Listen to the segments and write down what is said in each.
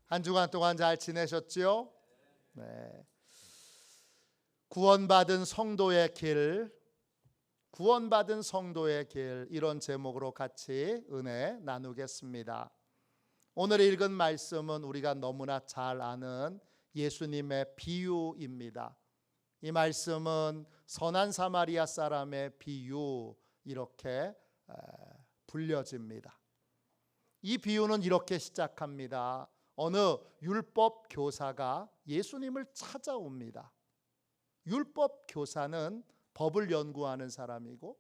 한 주간 동안 잘 지내셨지요? 네. 구원받은 성도의 길, 구원받은 성도의 길, 이런 제목으로 같이 은혜 나누겠습니다. 오늘 읽은 말씀은 우리가 너무나 잘 아는 예수님의 비유입니다. 이 말씀은 선한 사마리아 사람의 비유, 이렇게 불려집니다. 이 비유는 이렇게 시작합니다. 어느 율법 교사가 예수님을 찾아옵니다. 율법 교사는 법을 연구하는 사람이고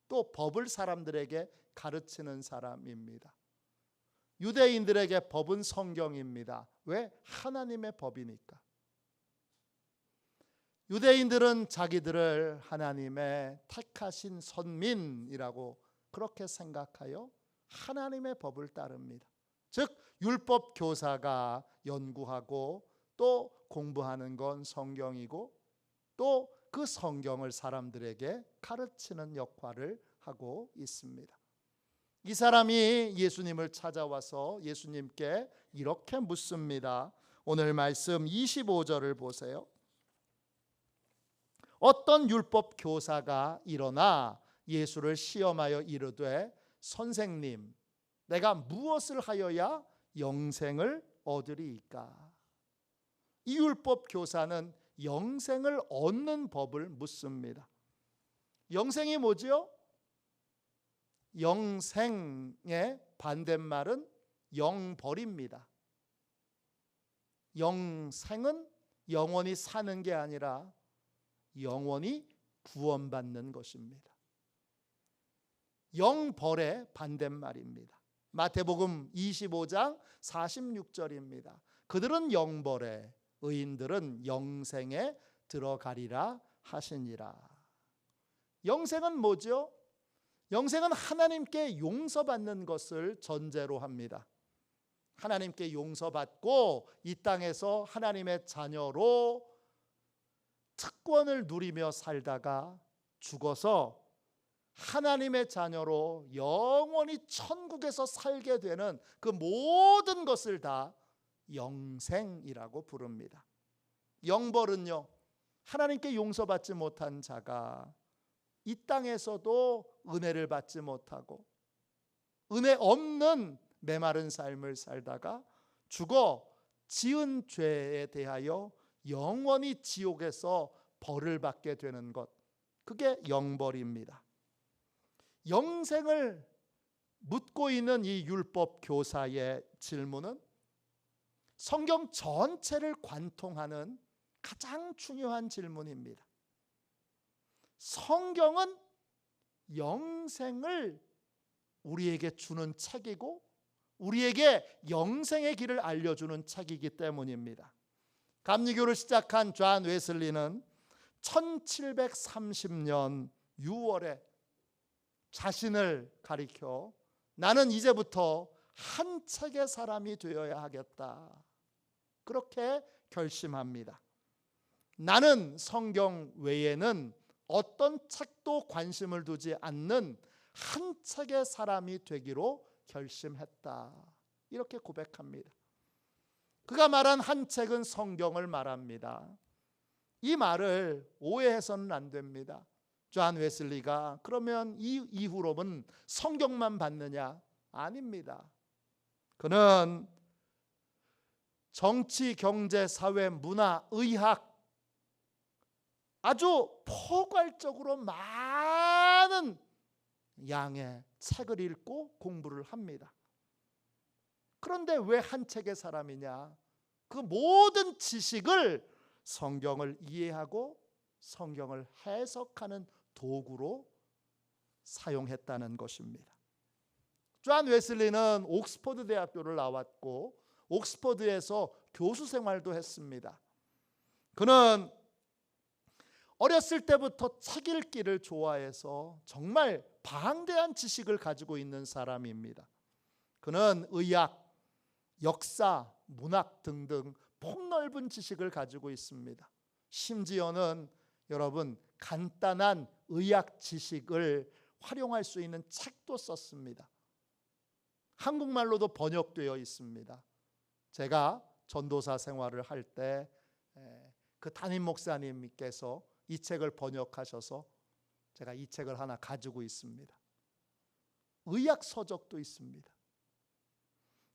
또 법을 사람들에게 가르치는 사람입니다. 유대인들에게 법은 성경입니다. 왜? 하나님의 법이니까. 유대인들은 자기들을 하나님의 택하신 선민이라고 그렇게 생각하여 하나님의 법을 따릅니다. 즉 율법 교사가 연구하고 또 공부하는 건 성경이고 또 그 성경을 사람들에게 가르치는 역할을 하고 있습니다. 이 사람이 예수님을 찾아와서 예수님께 이렇게 묻습니다. 오늘 말씀 25절을 보세요. 어떤 율법 교사가 일어나 예수를 시험하여 이르되 선생님, 내가 무엇을 하여야 영생을 얻으리이까? 이 율법 교사는 영생을 얻는 법을 묻습니다. 영생이 뭐지요? 영생의 반대말은 영벌입니다. 영생은 영원히 사는 게 아니라 영원히 구원받는 것입니다. 영벌의 반대말입니다. 마태복음 25장 46절입니다. 그들은 영벌에, 의인들은 영생에 들어가리라 하시니라. 영생은 뭐죠? 영생은 하나님께 용서받는 것을 전제로 합니다. 하나님께 용서받고 이 땅에서 하나님의 자녀로 특권을 누리며 살다가 죽어서 하나님의 자녀로 영원히 천국에서 살게 되는 그 모든 것을 다 영생이라고 부릅니다. 영벌은요, 하나님께 용서받지 못한 자가 이 땅에서도 은혜를 받지 못하고 은혜 없는 메마른 삶을 살다가 죽어 지은 죄에 대하여 영원히 지옥에서 벌을 받게 되는 것, 그게 영벌입니다. 영생을 묻고 있는 이 율법 교사의 질문은 성경 전체를 관통하는 가장 중요한 질문입니다. 성경은 영생을 우리에게 주는 책이고 우리에게 영생의 길을 알려주는 책이기 때문입니다. 감리교를 시작한 존 웨슬리는 1730년 6월에 자신을 가리켜 나는 이제부터 한 책의 사람이 되어야 하겠다, 그렇게 결심합니다. 나는 성경 외에는 어떤 책도 관심을 두지 않는 한 책의 사람이 되기로 결심했다, 이렇게 고백합니다. 그가 말한 한 책은 성경을 말합니다. 이 말을 오해해서는 안 됩니다. 존 웨슬리가 그러면 이 이후로는 성경만 받느냐? 아닙니다. 그는 정치, 경제, 사회, 문화, 의학 아주 포괄적으로 많은 양의 책을 읽고 공부를 합니다. 그런데 왜 한 책의 사람이냐? 그 모든 지식을 성경을 이해하고 성경을 해석하는 도구로 사용했다는 것입니다. 존 웨슬리는 옥스퍼드 대학교를 나왔고 옥스퍼드에서 교수 생활도 했습니다. 그는 어렸을 때부터 책 읽기를 좋아해서 정말 방대한 지식을 가지고 있는 사람입니다. 그는 의학, 역사, 문학 등등 폭넓은 지식을 가지고 있습니다. 심지어는 여러분 간단한 의학 지식을 활용할 수 있는 책도 썼습니다. 한국말로도 번역되어 있습니다. 제가 전도사 생활을 할 때 그 담임 목사님께서 이 책을 번역하셔서 제가 이 책을 하나 가지고 있습니다. 의학 서적도 있습니다.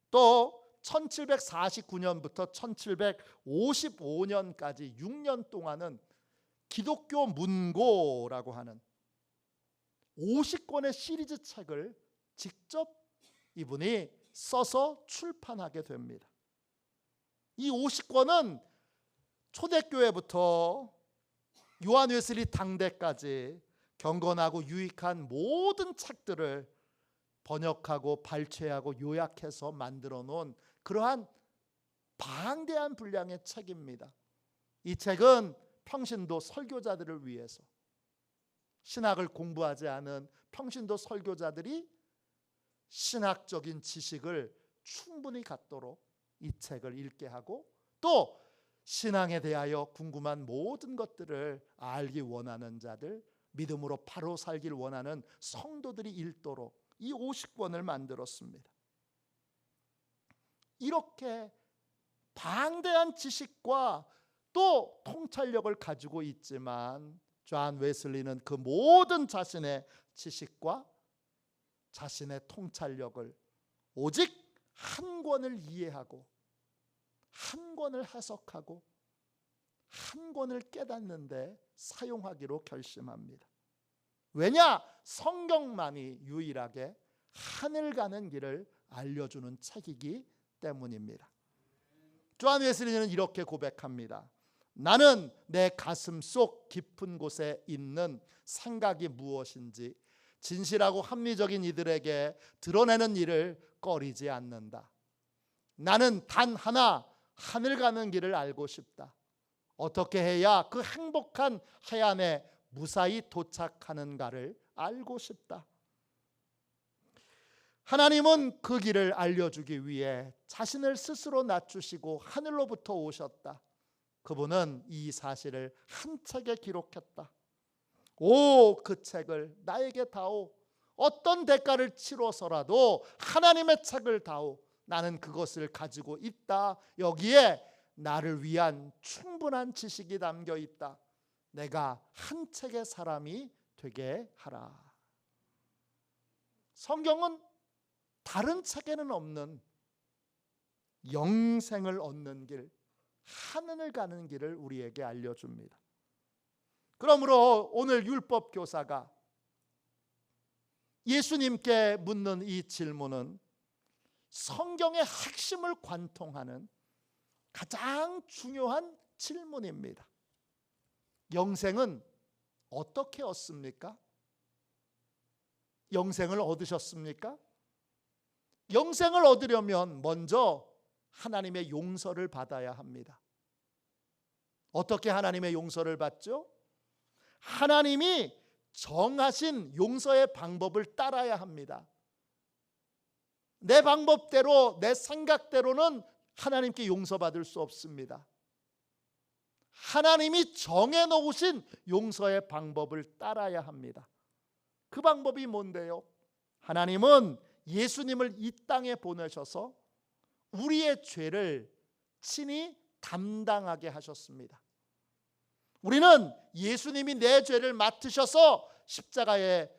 또 1749년부터 1755년까지 6년 동안은 기독교 문고라고 하는 50권의 시리즈 책을 직접 이분이 써서 출판하게 됩니다. 이 50권은 초대교회부터 요한 웨슬리 당대까지 경건하고 유익한 모든 책들을 번역하고 발췌하고 요약해서 만들어 놓은 그러한 방대한 분량의 책입니다. 이 책은 평신도 설교자들을 위해서, 신학을 공부하지 않은 평신도 설교자들이 신학적인 지식을 충분히 갖도록 이 책을 읽게 하고, 또 신앙에 대하여 궁금한 모든 것들을 알기 원하는 자들, 믿음으로 바로 살길 원하는 성도들이 읽도록 이 50권을 만들었습니다. 이렇게 방대한 지식과 또 통찰력을 가지고 있지만 존 웨슬리는 그 모든 자신의 지식과 자신의 통찰력을 오직 한 권을 이해하고 한 권을 해석하고 한 권을 깨닫는데 사용하기로 결심합니다. 왜냐? 성경만이 유일하게 하늘 가는 길을 알려주는 책이기 때문입니다. 존 웨슬리는 이렇게 고백합니다. 나는 내 가슴 속 깊은 곳에 있는 생각이 무엇인지 진실하고 합리적인 이들에게 드러내는 일을 꺼리지 않는다. 나는 단 하나 하늘 가는 길을 알고 싶다. 어떻게 해야 그 행복한 해안에 무사히 도착하는가를 알고 싶다. 하나님은 그 길을 알려주기 위해 자신을 스스로 낮추시고 하늘로부터 오셨다. 그분은 이 사실을 한 책에 기록했다. 오, 그 책을 나에게 다오. 어떤 대가를 치러서라도 하나님의 책을 다오. 나는 그것을 가지고 있다. 여기에 나를 위한 충분한 지식이 담겨 있다. 내가 한 책의 사람이 되게 하라. 성경은 다른 책에는 없는 영생을 얻는 길, 하늘을 가는 길을 우리에게 알려줍니다. 그러므로 오늘 율법 교사가 예수님께 묻는 이 질문은 성경의 핵심을 관통하는 가장 중요한 질문입니다. 영생은 어떻게 얻습니까? 영생을 얻으셨습니까? 영생을 얻으려면 먼저 하나님의 용서를 받아야 합니다. 어떻게 하나님의 용서를 받죠? 하나님이 정하신 용서의 방법을 따라야 합니다. 내 방법대로, 내 생각대로는 하나님께 용서받을 수 없습니다. 하나님이 정해놓으신 용서의 방법을 따라야 합니다. 그 방법이 뭔데요? 하나님은 예수님을 이 땅에 보내셔서 우리의 죄를 친히 담당하게 하셨습니다. 우리는 예수님이 내 죄를 맡으셔서 십자가에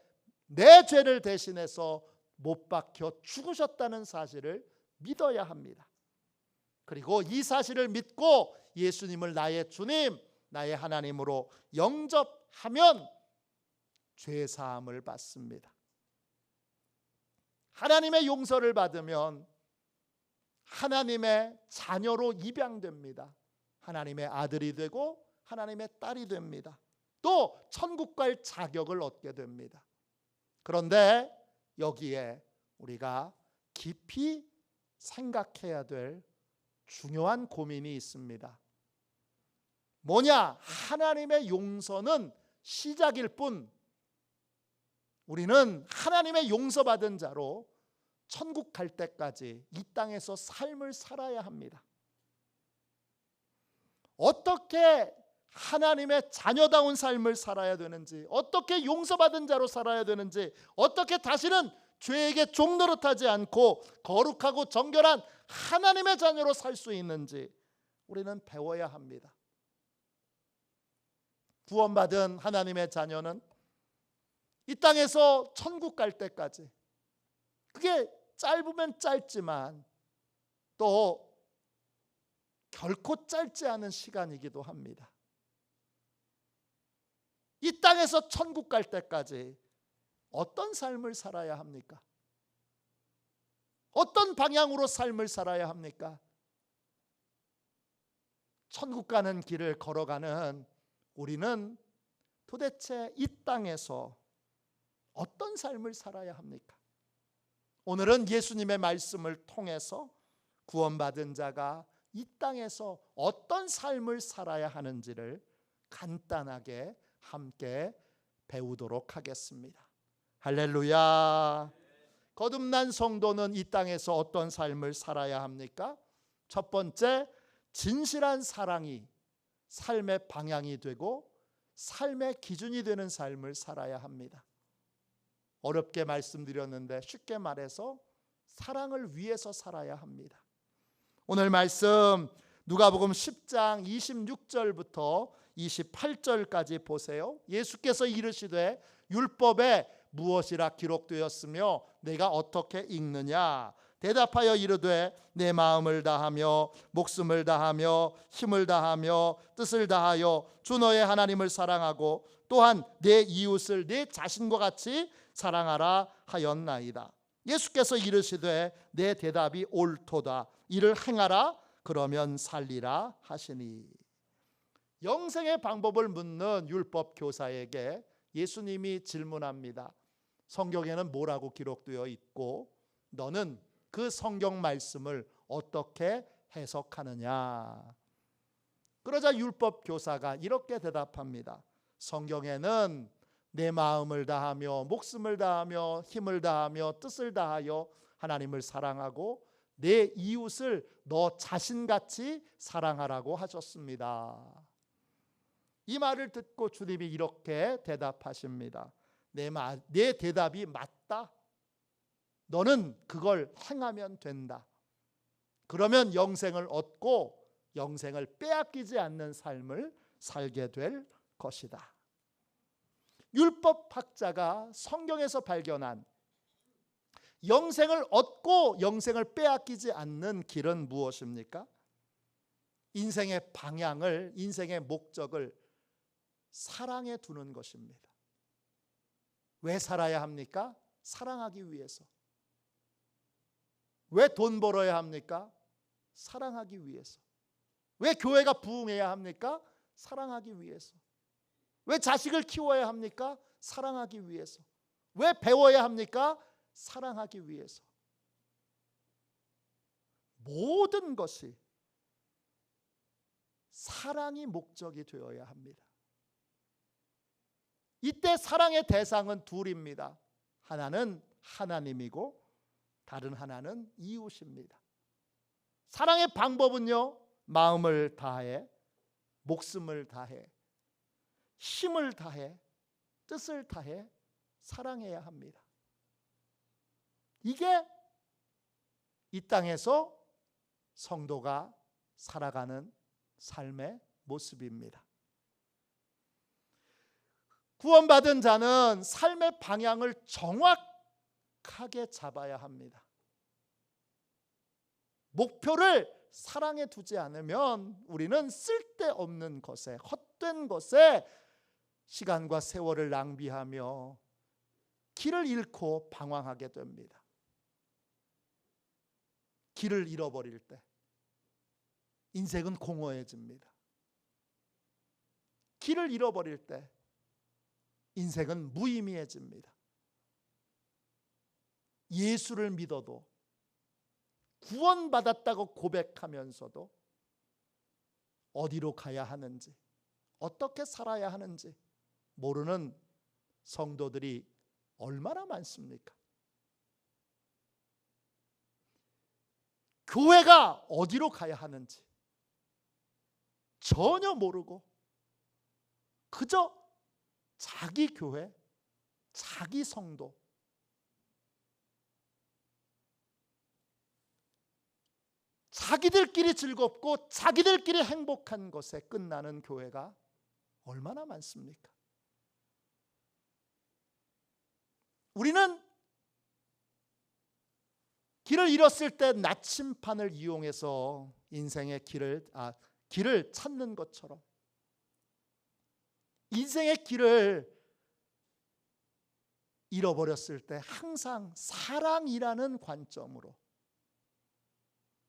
내 죄를 대신해서 못 박혀 죽으셨다는 사실을 믿어야 합니다. 그리고 이 사실을 믿고 예수님을 나의 주님, 나의 하나님으로 영접하면 죄 사함을 받습니다. 하나님의 용서를 받으면 하나님의 자녀로 입양됩니다. 하나님의 아들이 되고 하나님의 딸이 됩니다. 또 천국 갈 자격을 얻게 됩니다. 그런데 여기에 우리가 깊이 생각해야 될 중요한 고민이 있습니다. 뭐냐? 하나님의 용서는 시작일 뿐 우리는 하나님의 용서받은 자로 천국 갈 때까지 이 땅에서 삶을 살아야 합니다. 어떻게 하나님의 자녀다운 삶을 살아야 되는지, 어떻게 용서받은 자로 살아야 되는지, 어떻게 다시는 죄에게 종노릇하지 않고 거룩하고 정결한 하나님의 자녀로 살 수 있는지 우리는 배워야 합니다. 구원받은 하나님의 자녀는 이 땅에서 천국 갈 때까지, 그게 짧으면 짧지만 또 결코 짧지 않은 시간이기도 합니다. 이 땅에서 천국 갈 때까지 어떤 삶을 살아야 합니까? 어떤 방향으로 삶을 살아야 합니까? 천국 가는 길을 걸어가는 우리는 도대체 이 땅에서 어떤 삶을 살아야 합니까? 오늘은 예수님의 말씀을 통해서 구원받은 자가 이 땅에서 어떤 삶을 살아야 하는지를 간단하게 함께 배우도록 하겠습니다. 할렐루야. 거듭난 성도는 이 땅에서 어떤 삶을 살아야 합니까? 첫 번째, 진실한 사랑이 삶의 방향이 되고 삶의 기준이 되는 삶을 살아야 합니다. 어렵게 말씀드렸는데 쉽게 말해서 사랑을 위해서 살아야 합니다. 오늘 말씀 누가복음 10장 26절부터 28절까지 보세요. 예수께서 이르시되 율법에 무엇이라 기록되었으며 내가 어떻게 읽느냐? 대답하여 이르되 내 마음을 다하며 목숨을 다하며 힘을 다하며 뜻을 다하여 주 너의 하나님을 사랑하고 또한 내 이웃을 내 자신과 같이 사랑하라 하였나이다. 예수께서 이르시되 내 대답이 옳도다. 이를 행하라 그러면 살리라 하시니. 영생의 방법을 묻는 율법 교사에게 예수님이 질문합니다. 성경에는 뭐라고 기록되어 있고 너는 그 성경 말씀을 어떻게 해석하느냐? 그러자 율법 교사가 이렇게 대답합니다. 성경에는 내 마음을 다하며 목숨을 다하며 힘을 다하며 뜻을 다하여 하나님을 사랑하고 내 이웃을 너 자신같이 사랑하라고 하셨습니다. 이 말을 듣고 주님이 이렇게 대답하십니다. 내 대답이 맞다. 너는 그걸 행하면 된다. 그러면 영생을 얻고 영생을 빼앗기지 않는 삶을 살게 될 것이다. 율법학자가 성경에서 발견한 영생을 얻고 영생을 빼앗기지 않는 길은 무엇입니까? 인생의 방향을, 인생의 목적을 사랑에 두는 것입니다. 왜 살아야 합니까? 사랑하기 위해서. 왜 돈 벌어야 합니까? 사랑하기 위해서. 왜 교회가 부흥해야 합니까? 사랑하기 위해서. 왜 자식을 키워야 합니까? 사랑하기 위해서. 왜 배워야 합니까? 사랑하기 위해서. 모든 것이 사랑이 목적이 되어야 합니다. 이때 사랑의 대상은 둘입니다. 하나는 하나님이고 다른 하나는 이웃입니다. 사랑의 방법은요, 마음을 다해, 목숨을 다해, 힘을 다해, 뜻을 다해 사랑해야 합니다. 이게 이 땅에서 성도가 살아가는 삶의 모습입니다. 구원받은 자는 삶의 방향을 정확하게 잡아야 합니다. 목표를 사랑에 두지 않으면 우리는 쓸데없는 것에, 헛된 것에 시간과 세월을 낭비하며 길을 잃고 방황하게 됩니다. 길을 잃어버릴 때 인생은 공허해집니다. 길을 잃어버릴 때 인생은 무의미해집니다. 예수를 믿어도 구원받았다고 고백하면서도 어디로 가야 하는지, 어떻게 살아야 하는지 모르는 성도들이 얼마나 많습니까? 교회가 어디로 가야 하는지 전혀 모르고 그저 자기 교회, 자기 성도, 자기들끼리 즐겁고 자기들끼리 행복한 것에 끝나는 교회가 얼마나 많습니까? 우리는 길을 잃었을 때 나침판을 이용해서 인생의 길을 찾는 것처럼 인생의 길을 잃어버렸을 때 항상 사랑이라는 관점으로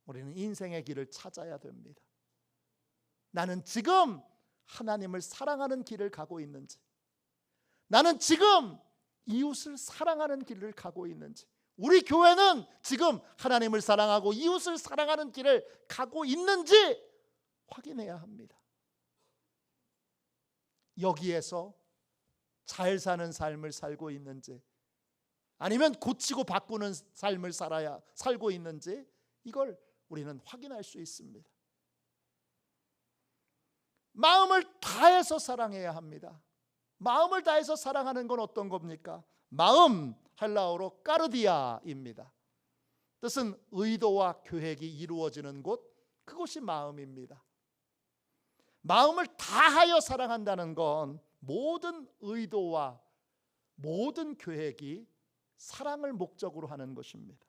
우리는 인생의 길을 찾아야 됩니다. 나는 지금 하나님을 사랑하는 길을 가고 있는지, 나는 지금 이웃을 사랑하는 길을 가고 있는지, 우리 교회는 지금 하나님을 사랑하고 이웃을 사랑하는 길을 가고 있는지 확인해야 합니다. 여기에서 잘 사는 삶을 살고 있는지, 아니면 고치고 바꾸는 삶을 살고 있는지, 이걸 우리는 확인할 수 있습니다. 마음을 다해서 사랑해야 합니다. 마음을 다해서 사랑하는 건 어떤 겁니까? 마음, 헬라어로 까르디아입니다. 뜻은 의도와 계획이 이루어지는 곳, 그것이 마음입니다. 마음을 다하여 사랑한다는 건 모든 의도와 모든 계획이 사랑을 목적으로 하는 것입니다.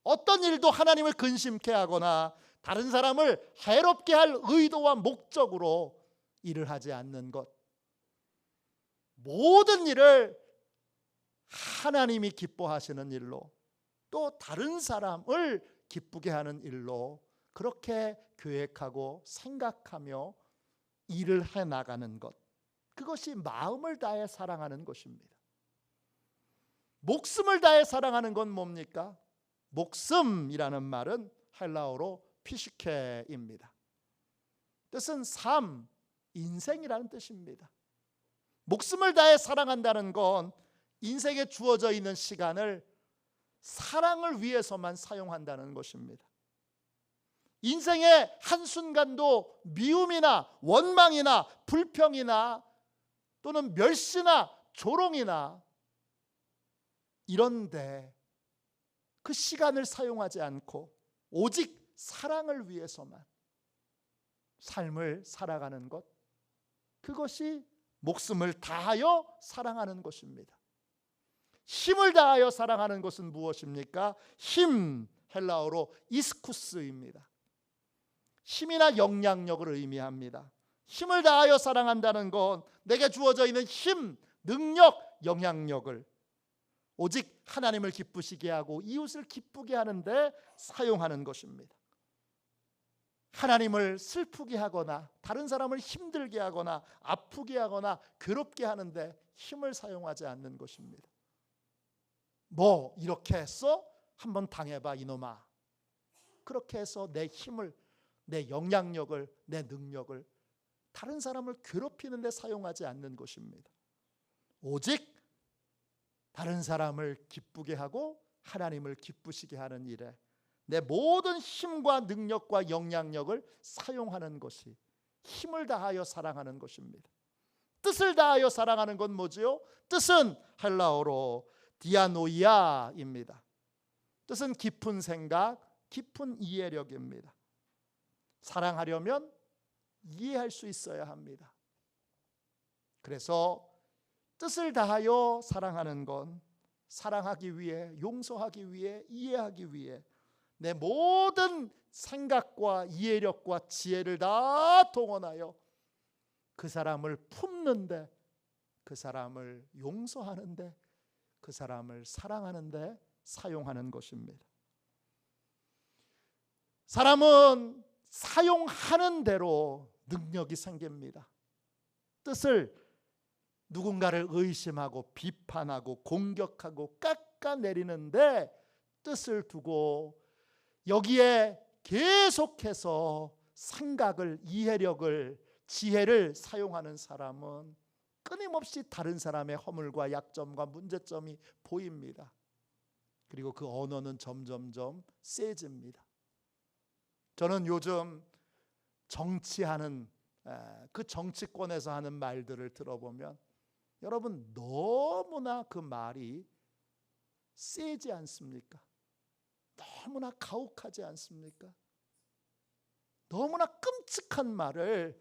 어떤 일도 하나님을 근심케 하거나 다른 사람을 해롭게 할 의도와 목적으로 일을 하지 않는 것, 모든 일을 하나님이 기뻐하시는 일로, 또 다른 사람을 기쁘게 하는 일로 그렇게 계획하고 생각하며 일을 해나가는 것, 그것이 마음을 다해 사랑하는 것입니다. 목숨을 다해 사랑하는 건 뭡니까? 목숨이라는 말은 헬라어로 피시케입니다. 뜻은 삶, 인생이라는 뜻입니다. 목숨을 다해 사랑한다는 건 인생에 주어져 있는 시간을 사랑을 위해서만 사용한다는 것입니다. 인생의 한순간도 미움이나 원망이나 불평이나 또는 멸시나 조롱이나 이런데 그 시간을 사용하지 않고 오직 사랑을 위해서만 삶을 살아가는 것, 그것이 목숨을 다하여 사랑하는 것입니다. 힘을 다하여 사랑하는 것은 무엇입니까? 힘, 헬라어로 이스쿠스입니다. 힘이나 영향력을 의미합니다. 힘을 다하여 사랑한다는 건 내게 주어져 있는 힘, 능력, 영향력을 오직 하나님을 기쁘시게 하고 이웃을 기쁘게 하는데 사용하는 것입니다. 하나님을 슬프게 하거나 다른 사람을 힘들게 하거나 아프게 하거나 괴롭게 하는데 힘을 사용하지 않는 것입니다. 뭐 이렇게 했어? 한번 당해봐 이놈아. 그렇게 해서 내 힘을, 내 영향력을, 내 능력을 다른 사람을 괴롭히는 데 사용하지 않는 것입니다. 오직 다른 사람을 기쁘게 하고 하나님을 기쁘시게 하는 일에 내 모든 힘과 능력과 영향력을 사용하는 것이 힘을 다하여 사랑하는 것입니다. 뜻을 다하여 사랑하는 건 뭐지요? 뜻은 헬라어로 디아노이아입니다. 뜻은 깊은 생각, 깊은 이해력입니다. 사랑하려면 이해할 수 있어야 합니다. 그래서 뜻을 다하여 사랑하는 건 사랑하기 위해, 용서하기 위해, 이해하기 위해 내 모든 생각과 이해력과 지혜를 다 동원하여 그 사람을 품는데, 그 사람을 용서하는데, 그 사람을 사랑하는데 사용하는 것입니다. 사람은 사용하는 대로 능력이 생깁니다. 뜻을 누군가를 의심하고 비판하고 공격하고 깎아내리는데 뜻을 두고 여기에 계속해서 생각을, 이해력을, 지혜를 사용하는 사람은 끊임없이 다른 사람의 허물과 약점과 문제점이 보입니다. 그리고 그 언어는 점점점 세집니다. 저는 요즘 정치하는 그 정치권에서 하는 말들을 들어보면 여러분 너무나 그 말이 세지 않습니까? 너무나 가혹하지 않습니까? 너무나 끔찍한 말을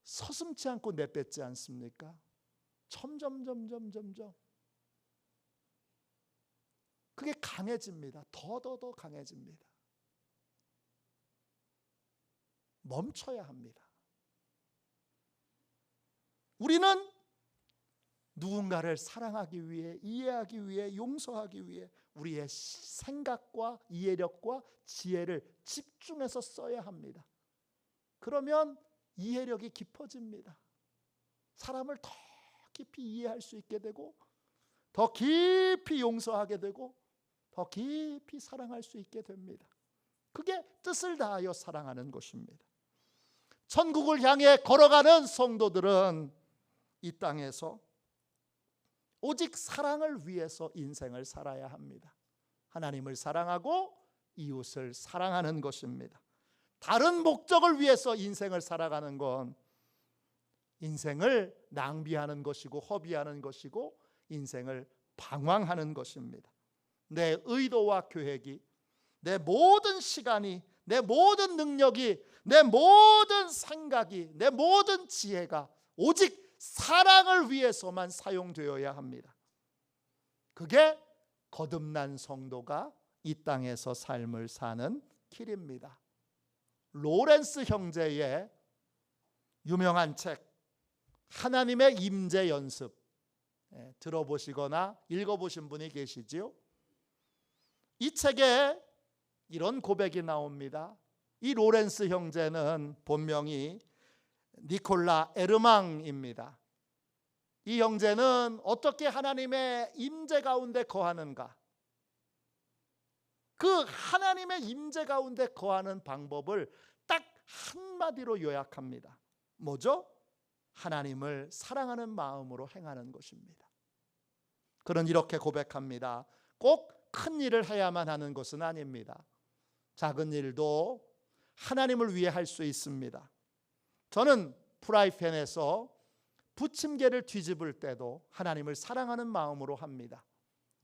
서슴지 않고 내뱉지 않습니까? 점점 그게 강해집니다. 더 강해집니다. 멈춰야 합니다. 우리는 누군가를 사랑하기 위해, 이해하기 위해, 용서하기 위해 우리의 생각과 이해력과 지혜를 집중해서 써야 합니다. 그러면 이해력이 깊어집니다. 사람을 더 깊이 이해할 수 있게 되고, 더 깊이 용서하게 되고, 더 깊이 사랑할 수 있게 됩니다. 그게 뜻을 다하여 사랑하는 것입니다. 천국을 향해 걸어가는 성도들은 이 땅에서 오직 사랑을 위해서 인생을 살아야 합니다. 하나님을 사랑하고 이웃을 사랑하는 것입니다. 다른 목적을 위해서 인생을 살아가는 건 인생을 낭비하는 것이고 허비하는 것이고 인생을 방황하는 것입니다. 내 의도와 계획이, 내 모든 시간이, 내 모든 능력이, 내 모든 생각이, 내 모든 지혜가 오직 사랑을 위해서만 사용되어야 합니다. 그게 거듭난 성도가 이 땅에서 삶을 사는 길입니다. 로렌스 형제의 유명한 책 하나님의 임재 연습 들어보시거나 읽어보신 분이 계시지요? 이 책에 이런 고백이 나옵니다. 이 로렌스 형제는 본명이 니콜라 에르망입니다. 이 형제는 어떻게 하나님의 임재 가운데 거하는가? 그 하나님의 임재 가운데 거하는 방법을 딱 한마디로 요약합니다. 뭐죠? 하나님을 사랑하는 마음으로 행하는 것입니다. 그는 이렇게 고백합니다. 꼭 큰 일을 해야만 하는 것은 아닙니다. 작은 일도 하나님을 위해 할 수 있습니다. 저는 프라이팬에서 부침개를 뒤집을 때도 하나님을 사랑하는 마음으로 합니다.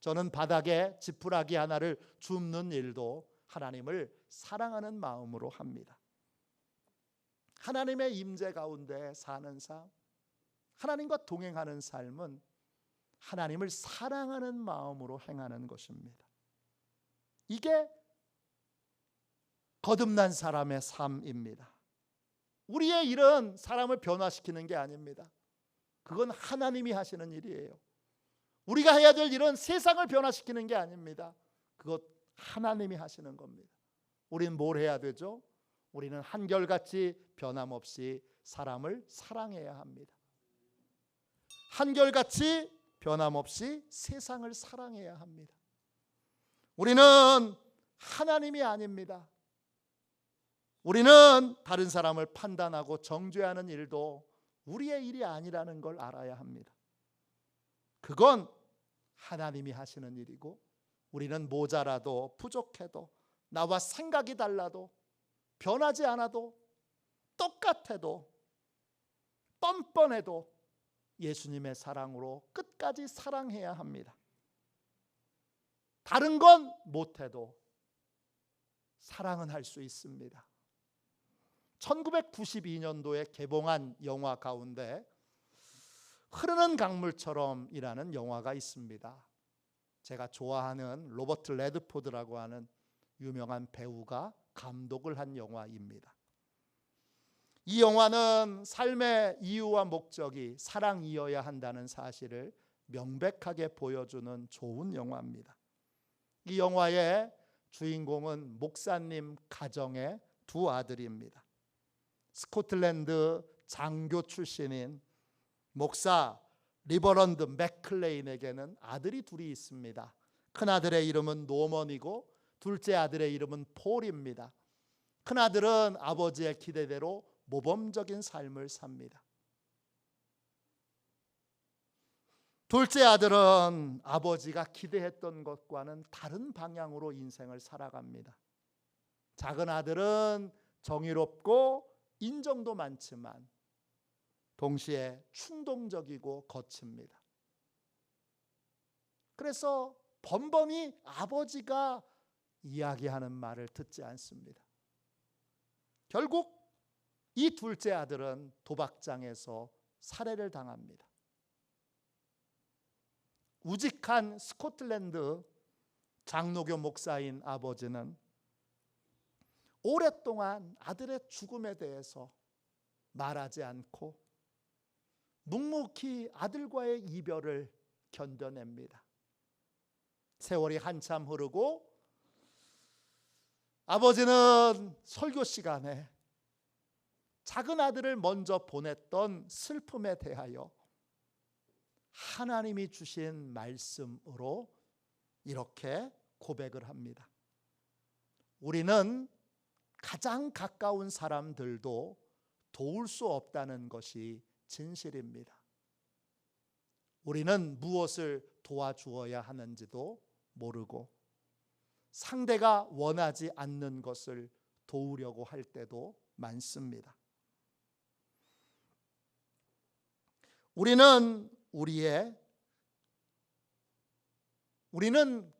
저는 바닥에 지푸라기 하나를 줍는 일도 하나님을 사랑하는 마음으로 합니다. 하나님의 임재 가운데 사는 삶, 하나님과 동행하는 삶은 하나님을 사랑하는 마음으로 행하는 것입니다. 이게 거듭난 사람의 삶입니다. 우리의 일은 사람을 변화시키는 게 아닙니다. 그건 하나님이 하시는 일이에요. 우리가 해야 될 일은 세상을 변화시키는 게 아닙니다. 그것 하나님이 하시는 겁니다. 우리는 뭘 해야 되죠? 우리는 한결같이 변함없이 사람을 사랑해야 합니다. 한결같이 변함없이 세상을 사랑해야 합니다. 우리는 하나님이 아닙니다. 우리는 다른 사람을 판단하고 정죄하는 일도 우리의 일이 아니라는 걸 알아야 합니다. 그건 하나님이 하시는 일이고, 우리는 모자라도 부족해도 나와 생각이 달라도 변하지 않아도 똑같아도 뻔뻔해도 예수님의 사랑으로 끝까지 사랑해야 합니다. 다른 건 못해도 사랑은 할 수 있습니다. 1992년도에 개봉한 영화 가운데 흐르는 강물처럼이라는 영화가 있습니다. 제가 좋아하는 로버트 레드포드라고 하는 유명한 배우가 감독을 한 영화입니다. 이 영화는 삶의 이유와 목적이 사랑이어야 한다는 사실을 명백하게 보여주는 좋은 영화입니다. 이 영화의 주인공은 목사님 가정의 두 아들입니다. 스코틀랜드 장교 출신인 목사 리버런드 맥클레인에게는 아들이 둘이 있습니다. 큰아들의 이름은 노먼이고 둘째 아들의 이름은 폴입니다. 큰아들은 아버지의 기대대로 모범적인 삶을 삽니다. 둘째 아들은 아버지가 기대했던 것과는 다른 방향으로 인생을 살아갑니다. 작은 아들은 정의롭고 인정도 많지만 동시에 충동적이고 거칩니다. 그래서 번번이 아버지가 이야기하는 말을 듣지 않습니다. 결국 이 둘째 아들은 도박장에서 살해를 당합니다. 우직한 스코틀랜드 장로교 목사인 아버지는 오랫동안 아들의 죽음에 대해서 말하지 않고 묵묵히 아들과의 이별을 견뎌냅니다. 세월이 한참 흐르고 아버지는 설교 시간에 작은 아들을 먼저 보냈던 슬픔에 대하여 하나님이 주신 말씀으로 이렇게 고백을 합니다. 우리는 가장 가까운 사람들도 도울 수 없다는 것이 진실입니다. 우리는 무엇을 도와주어야 하는지도 모르고 상대가 원하지 않는 것을 도우려고 할 때도 많습니다. 우리는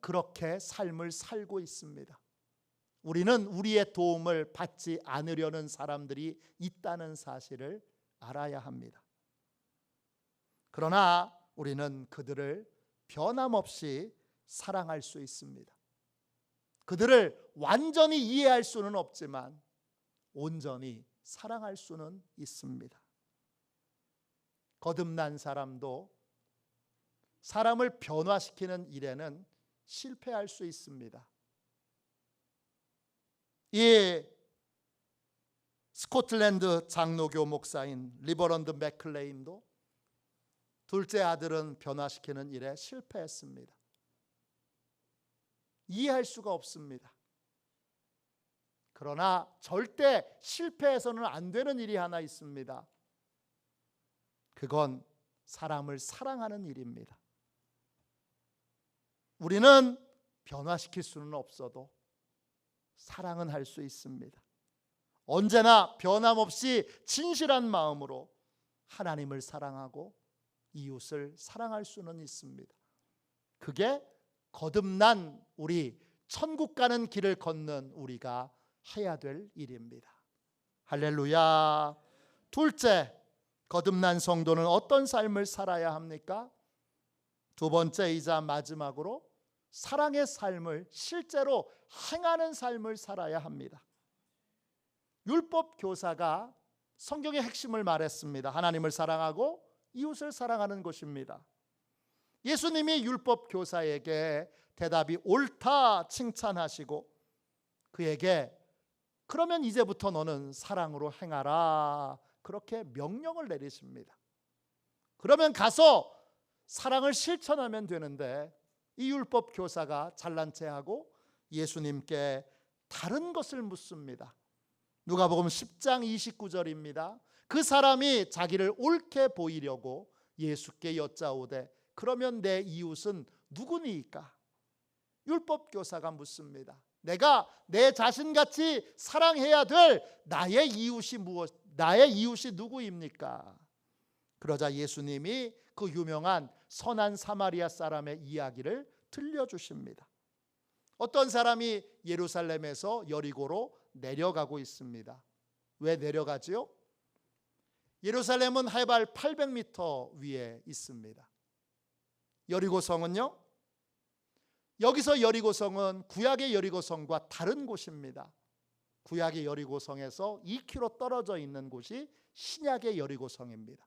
그렇게 삶을 살고 있습니다. 우리는 우리의 도움을 받지 않으려는 사람들이 있다는 사실을 알아야 합니다. 그러나 우리는 그들을 변함없이 사랑할 수 있습니다. 그들을 완전히 이해할 수는 없지만 온전히 사랑할 수는 있습니다. 거듭난 사람도 사람을 변화시키는 일에는 실패할 수 있습니다. 이 스코틀랜드 장로교 목사인 리버런드 맥클레인도 둘째 아들은 변화시키는 일에 실패했습니다. 이해할 수가 없습니다. 그러나 절대 실패해서는 안 되는 일이 하나 있습니다. 그건 사람을 사랑하는 일입니다. 우리는 변화시킬 수는 없어도 사랑은 할 수 있습니다. 언제나 변함없이 진실한 마음으로 하나님을 사랑하고 이웃을 사랑할 수는 있습니다. 그게 거듭난 우리, 천국 가는 길을 걷는 우리가 해야 될 일입니다. 할렐루야. 둘째, 거듭난 성도는 어떤 삶을 살아야 합니까? 두 번째이자 마지막으로 사랑의 삶을 실제로 행하는 삶을 살아야 합니다. 율법 교사가 성경의 핵심을 말했습니다. 하나님을 사랑하고 이웃을 사랑하는 것입니다. 예수님이 율법 교사에게 대답이 옳다 칭찬하시고 그에게 그러면 이제부터 너는 사랑으로 행하라 그렇게 명령을 내리십니다. 그러면 가서 사랑을 실천하면 되는데 이 율법 교사가 잘난 체하고 예수님께 다른 것을 묻습니다. 누가복음 10장 29절입니다. 그 사람이 자기를 옳게 보이려고 예수께 여짜오되 그러면 내 이웃은 누구니까? 율법 교사가 묻습니다. 내가 내 자신같이 사랑해야 될 나의 이웃이 누구입니까? 그러자 예수님이 그 유명한 선한 사마리아 사람의 이야기를 들려주십니다. 어떤 사람이 예루살렘에서 여리고로 내려가고 있습니다. 왜 내려가지요? 예루살렘은 해발 800m 위에 있습니다. 여리고성은요? 여기서 여리고성은 구약의 여리고성과 다른 곳입니다. 구약의 여리고성에서 2km 떨어져 있는 곳이 신약의 여리고성입니다.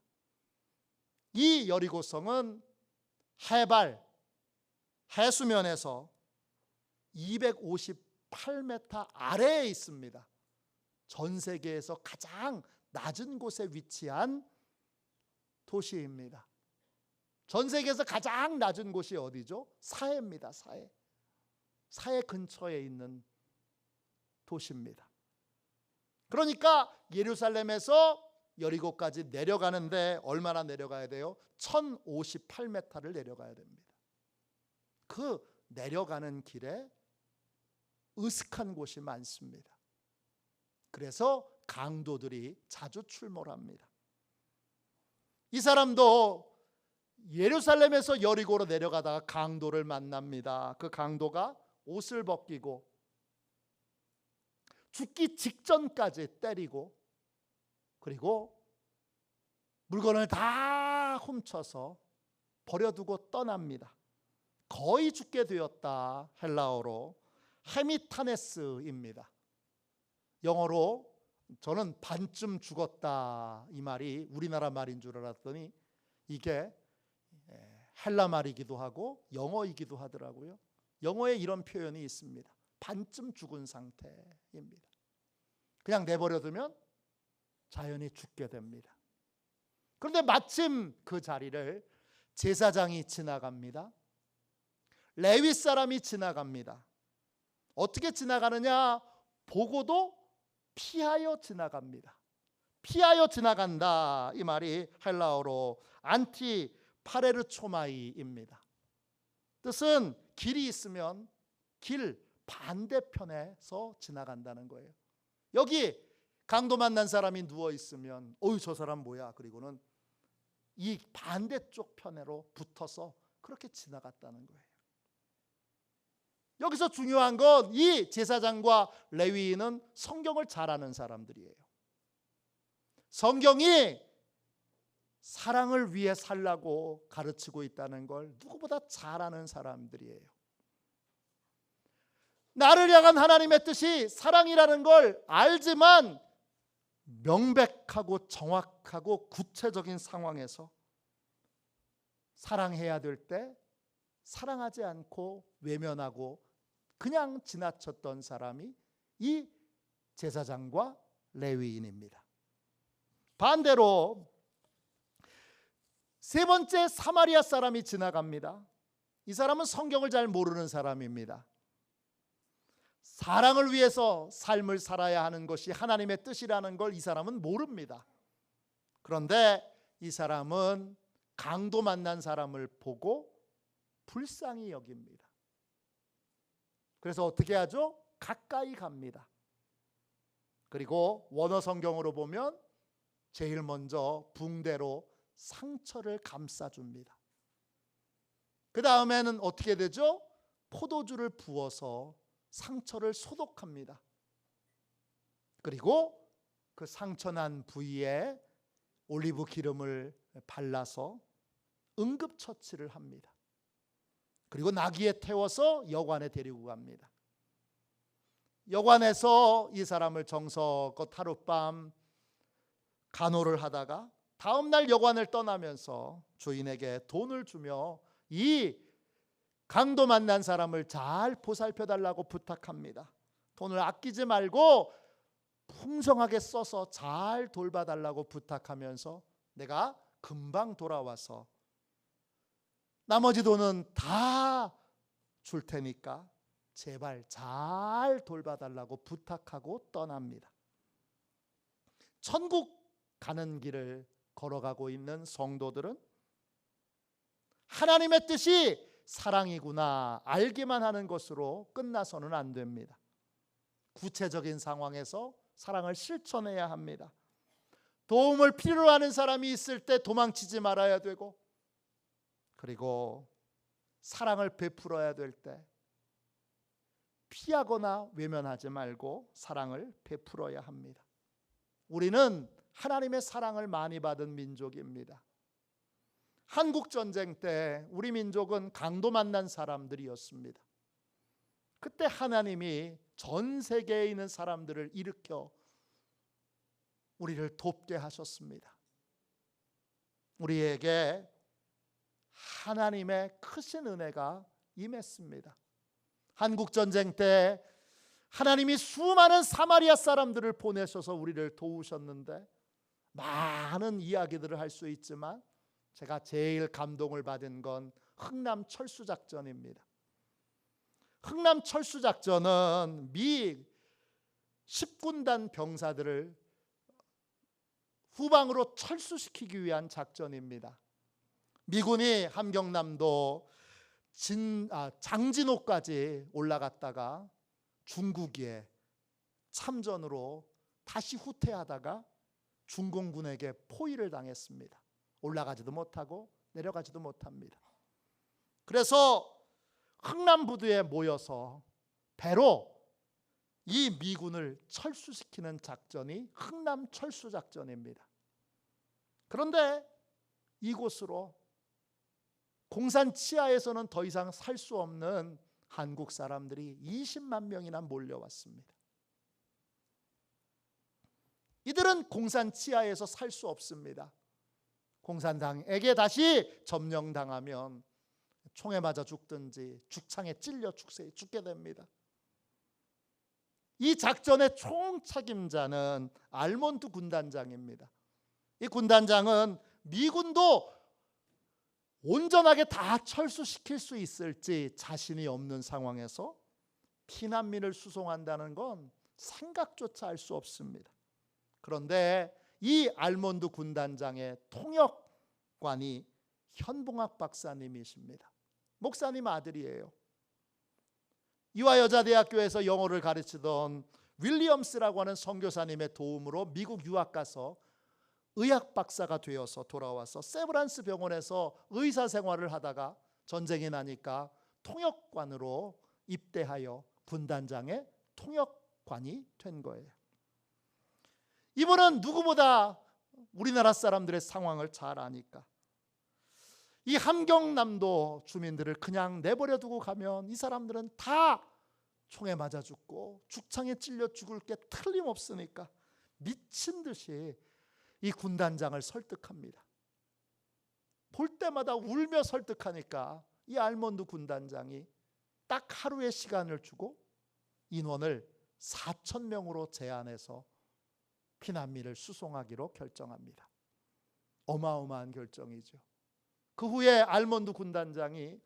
이 여리고성은 해발 해수면에서 258m 아래에 있습니다. 전 세계에서 가장 낮은 곳에 위치한 도시입니다. 전 세계에서 가장 낮은 곳이 어디죠? 사해입니다. 사해 근처에 있는 도시입니다. 그러니까 예루살렘에서 여리고까지 내려가는데 얼마나 내려가야 돼요? 1058m를 내려가야 됩니다. 그 내려가는 길에 으슥한 곳이 많습니다. 그래서 강도들이 자주 출몰합니다. 이 사람도 예루살렘에서 여리고로 내려가다가 강도를 만납니다. 그 강도가 옷을 벗기고 죽기 직전까지 때리고 그리고 물건을 다 훔쳐서 버려두고 떠납니다. 거의 죽게 되었다. 헬라어로 헤미타네스입니다. 영어로 저는 반쯤 죽었다 이 말이 우리나라 말인 줄 알았더니 이게 헬라 말이기도 하고 영어이기도 하더라고요. 영어에 이런 표현이 있습니다. 반쯤 죽은 상태입니다. 그냥 내버려두면 자연히 죽게 됩니다. 그런데 마침 그 자리를 제사장이 지나갑니다. 레위 사람이 지나갑니다. 어떻게 지나가느냐? 보고도 피하여 지나갑니다. 피하여 지나간다 이 말이 헬라어로 안티파레르초마이입니다. 뜻은 길이 있으면 길 반대편에서 지나간다는 거예요. 여기 강도 만난 사람이 누워 있으면 어휴 저 사람 뭐야? 그리고는 이 반대쪽 편으로 붙어서 그렇게 지나갔다는 거예요. 여기서 중요한 건 이 제사장과 레위인은 성경을 잘 아는 사람들이에요. 성경이 사랑을 위해 살라고 가르치고 있다는 걸 누구보다 잘 아는 사람들이에요. 나를 향한 하나님의 뜻이 사랑이라는 걸 알지만 명백하고 정확하고 구체적인 상황에서 사랑해야 될 때 사랑하지 않고 외면하고 그냥 지나쳤던 사람이 이 제사장과 레위인입니다. 반대로 세 번째 사마리아 사람이 지나갑니다. 이 사람은 성경을 잘 모르는 사람입니다. 사랑을 위해서 삶을 살아야 하는 것이 하나님의 뜻이라는 걸 이 사람은 모릅니다. 그런데 이 사람은 강도 만난 사람을 보고 불쌍히 여깁니다. 그래서 어떻게 하죠? 가까이 갑니다. 그리고 원어 성경으로 보면 제일 먼저 붕대로 상처를 감싸줍니다. 그 다음에는 어떻게 되죠? 포도주를 부어서 상처를 소독합니다. 그리고 그 상처난 부위에 올리브 기름을 발라서 응급처치를 합니다. 그리고 나귀에 태워서 여관에 데리고 갑니다. 여관에서 이 사람을 정성껏 하룻밤 간호를 하다가 다음날 여관을 떠나면서 주인에게 돈을 주며 이 강도 만난 사람을 잘 보살펴달라고 부탁합니다. 돈을 아끼지 말고 풍성하게 써서 잘 돌봐달라고 부탁하면서 내가 금방 돌아와서 나머지 돈은 다 줄 테니까 제발 잘 돌봐달라고 부탁하고 떠납니다. 천국 가는 길을 걸어가고 있는 성도들은 하나님의 뜻이 사랑이구나 알기만 하는 것으로 끝나서는 안 됩니다. 구체적인 상황에서 사랑을 실천해야 합니다. 도움을 필요로 하는 사람이 있을 때 도망치지 말아야 되고, 그리고 사랑을 베풀어야 될 때 피하거나 외면하지 말고 사랑을 베풀어야 합니다. 우리는 하나님의 사랑을 많이 받은 민족입니다. 한국전쟁 때 우리 민족은 강도 만난 사람들이었습니다. 그때 하나님이 전 세계에 있는 사람들을 일으켜 우리를 돕게 하셨습니다. 우리에게 하나님의 크신 은혜가 임했습니다. 한국전쟁 때 하나님이 수많은 사마리아 사람들을 보내셔서 우리를 도우셨는데 많은 이야기들을 할 수 있지만 제가 제일 감동을 받은 건 흥남 철수작전입니다. 흥남 철수작전은 미 10군단 병사들을 후방으로 철수시키기 위한 작전입니다. 미군이 함경남도 장진호까지 올라갔다가 중국에 참전으로 다시 후퇴하다가 중공군에게 포위를 당했습니다. 올라가지도 못하고 내려가지도 못합니다. 그래서 흥남부두에 모여서 배로 이 미군을 철수시키는 작전이 흥남 철수 작전입니다. 그런데 이곳으로 공산 치하에서는 더 이상 살 수 없는 한국 사람들이 20만 명이나 몰려왔습니다. 이들은 공산 치하에서 살 수 없습니다. 공산당에게 다시 점령당하면 총에 맞아 죽든지 죽창에 찔려 죽게 됩니다. 이 작전의 총책임자는 알몬드 군단장입니다. 이 군단장은 미군도 온전하게 다 철수시킬 수 있을지 자신이 없는 상황에서 피난민을 수송한다는 건 생각조차 할 수 없습니다. 그런데 이 알몬드 군단장의 통역관이 현봉학 박사님이십니다. 목사님 아들이에요. 이화여자대학교에서 영어를 가르치던 윌리엄스라고 하는 선교사님의 도움으로 미국 유학 가서 의학 박사가 되어서 돌아와서 세브란스 병원에서 의사 생활을 하다가 전쟁이 나니까 통역관으로 입대하여 군단장의 통역관이 된 거예요. 이분은 누구보다 우리나라 사람들의 상황을 잘 아니까 이 함경남도 주민들을 그냥 내버려 두고 가면 이 사람들은 다 총에 맞아 죽고 죽창에 찔려 죽을 게 틀림없으니까 미친 듯이 이 군단장을 설득합니다. 볼 때마다 울며 설득하니까 이 알몬드 군단장이 딱 하루의 시간을 주고 인원을 4,000명으로 제한해서 피난민을 수송하기로 결정합니다. 어마어마한 결정이죠. 그 후에 알몬드 군단장이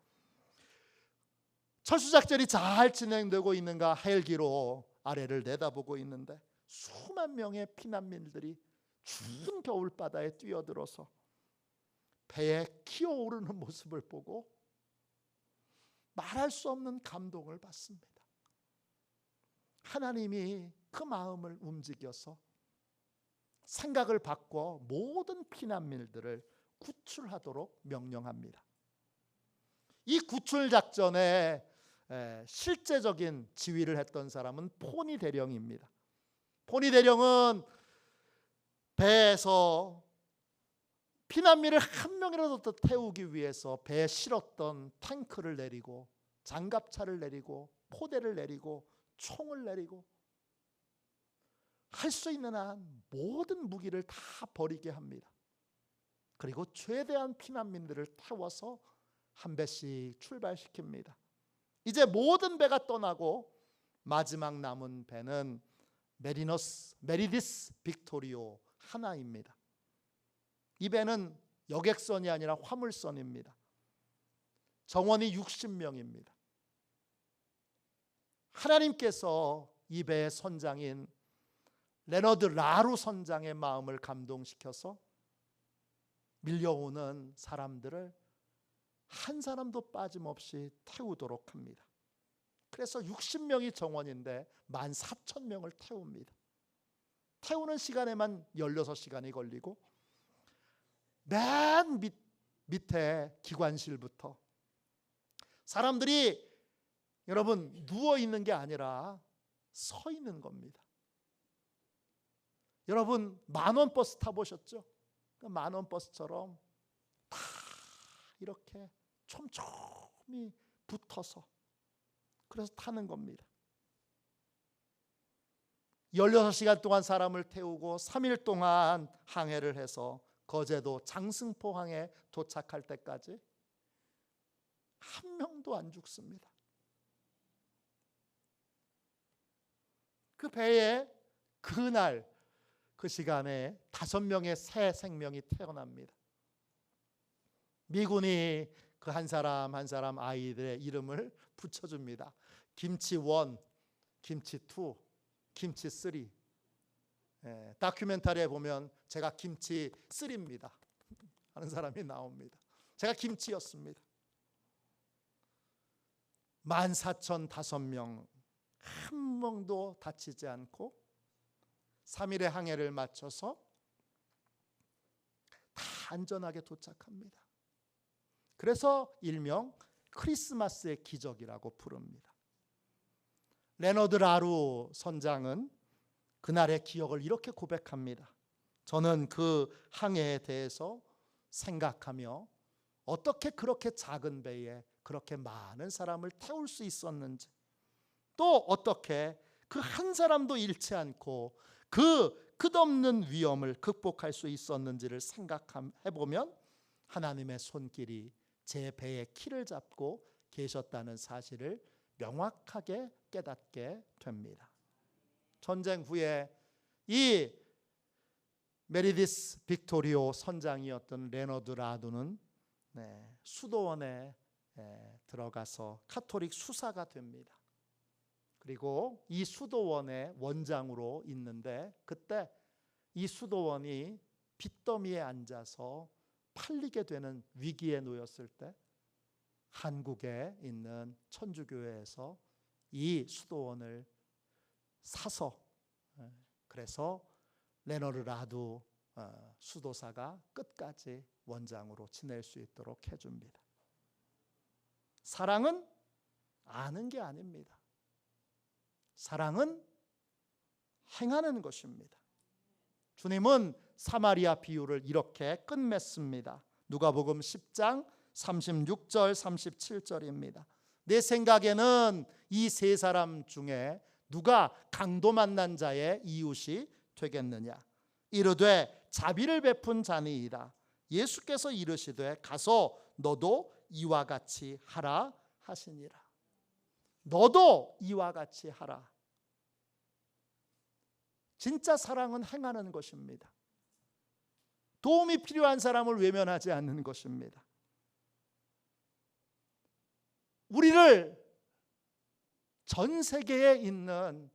철수작전이 잘 진행되고 있는가 헬기로 아래를 내다보고 있는데 수만 명의 피난민들이 추운 겨울바다에 뛰어들어서 배에 기어오르는 모습을 보고 말할 수 없는 감동을 받습니다. 하나님이 그 마음을 움직여서 생각을 바꿔 모든 피난민들을 구출하도록 명령합니다. 이 구출 작전에 실제적인 지휘를 했던 사람은 포니 대령입니다. 포니 대령은 배에서 피난민을 한 명이라도 더 태우기 위해서 배에 실었던 탱크를 내리고 장갑차를 내리고 포대를 내리고 총을 내리고 할 수 있는 한 모든 무기를 다 버리게 합니다. 그리고 최대한 피난민들을 태워서 한 배씩 출발시킵니다. 이제 모든 배가 떠나고 마지막 남은 배는 메리디스 빅토리오 하나입니다. 이 배는 여객선이 아니라 화물선입니다. 정원이 60명입니다. 하나님께서 이 배의 선장인 레너드 라루 선장의 마음을 감동시켜서 밀려오는 사람들을 한 사람도 빠짐없이 태우도록 합니다. 그래서 60명이 정원인데 14,000명을 태웁니다. 태우는 시간에만 16시간이 걸리고 맨 밑에 기관실부터 사람들이 여러분 누워 있는 게 아니라 서 있는 겁니다. 여러분 만원 버스 타보셨죠? 만원 버스처럼 다 이렇게 촘촘히 붙어서 그래서 타는 겁니다. 16시간 동안 사람을 태우고 3일 동안 항해를 해서 거제도 장승포항에 도착할 때까지 한 명도 안 죽습니다. 그 배에 그날 그 시간에 5명의 새 생명이 태어납니다. 미군이 그 한 사람 한 사람 아이들의 이름을 붙여줍니다. 김치 1, 김치 2, 김치 3. 다큐멘터리에 보면 제가 김치 3입니다 하는 사람이 나옵니다. 제가 김치였습니다. 14,005명 한 명도 다치지 않고 3일의 항해를 마쳐서 다 안전하게 도착합니다. 그래서 일명 크리스마스의 기적이라고 부릅니다. 레너드 라루 선장은 그날의 기억을 이렇게 고백합니다. 저는 그 항해에 대해서 생각하며 어떻게 그렇게 작은 배에 그렇게 많은 사람을 태울 수 있었는지, 또 어떻게 그 한 사람도 잃지 않고 그 끝없는 위험을 극복할 수 있었는지를 생각해보면 하나님의 손길이 제 배의 키를 잡고 계셨다는 사실을 명확하게 깨닫게 됩니다. 전쟁 후에 이 메리디스 빅토리오 선장이었던 레너드 라두는 수도원에 들어가서 카톨릭 수사가 됩니다. 그리고 이 수도원의 원장으로 있는데, 그때 이 수도원이 빚더미에 앉아서 팔리게 되는 위기에 놓였을 때 한국에 있는 천주교회에서 이 수도원을 사서, 그래서 레너드 라두 수도사가 끝까지 원장으로 지낼 수 있도록 해줍니다. 사랑은 아는 게 아닙니다. 사랑은 행하는 것입니다. 주님은 사마리아 비유를 이렇게 끝맺습니다. 누가복음 10장 36절 37절입니다. 내 생각에는 이 세 사람 중에 누가 강도 만난 자의 이웃이 되겠느냐? 이르되 자비를 베푼 자니이다. 예수께서 이르시되 가서 너도 이와 같이 하라 하시니라. 너도 이와 같이 하라. 진짜 사랑은 행하는 것입니다. 도움이 필요한 사람을 외면하지 않는 것입니다. 우리를 전 세계에 있는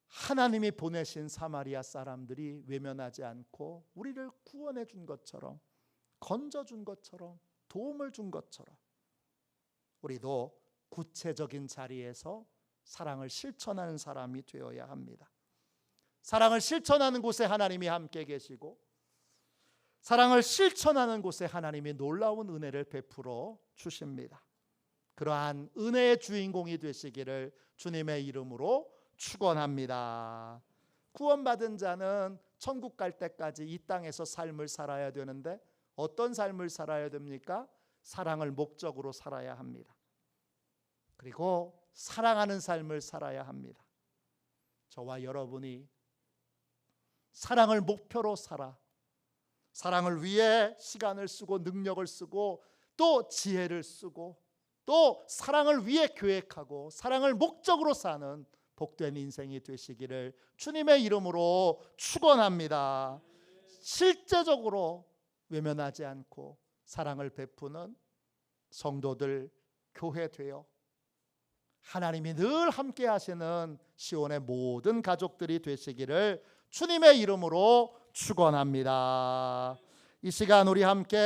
하나님이 보내신 사마리아 사람들이 외면하지 않고 우리를 구원해 준 것처럼, 건져 준 것처럼, 도움을 준 것처럼 우리도 구체적인 자리에서 사랑을 실천하는 사람이 되어야 합니다. 사랑을 실천하는 곳에 하나님이 함께 계시고, 사랑을 실천하는 곳에 하나님이 놀라운 은혜를 베풀어 주십니다. 그러한 은혜의 주인공이 되시기를 주님의 이름으로 축원합니다. 구원받은 자는 천국 갈 때까지 이 땅에서 삶을 살아야 되는데 어떤 삶을 살아야 됩니까? 사랑을 목적으로 살아야 합니다. 그리고 사랑하는 삶을 살아야 합니다. 저와 여러분이 사랑을 목표로 살아, 사랑을 위해 시간을 쓰고 능력을 쓰고 또 지혜를 쓰고 또 사랑을 위해 계획하고 사랑을 목적으로 사는 복된 인생이 되시기를 주님의 이름으로 축원합니다. 실제적으로 외면하지 않고 사랑을 베푸는 성도들, 교회 되어 하나님이 늘 함께 하시는 시온의 모든 가족들이 되시기를 주님의 이름으로 축원합니다. 이 시간 우리 함께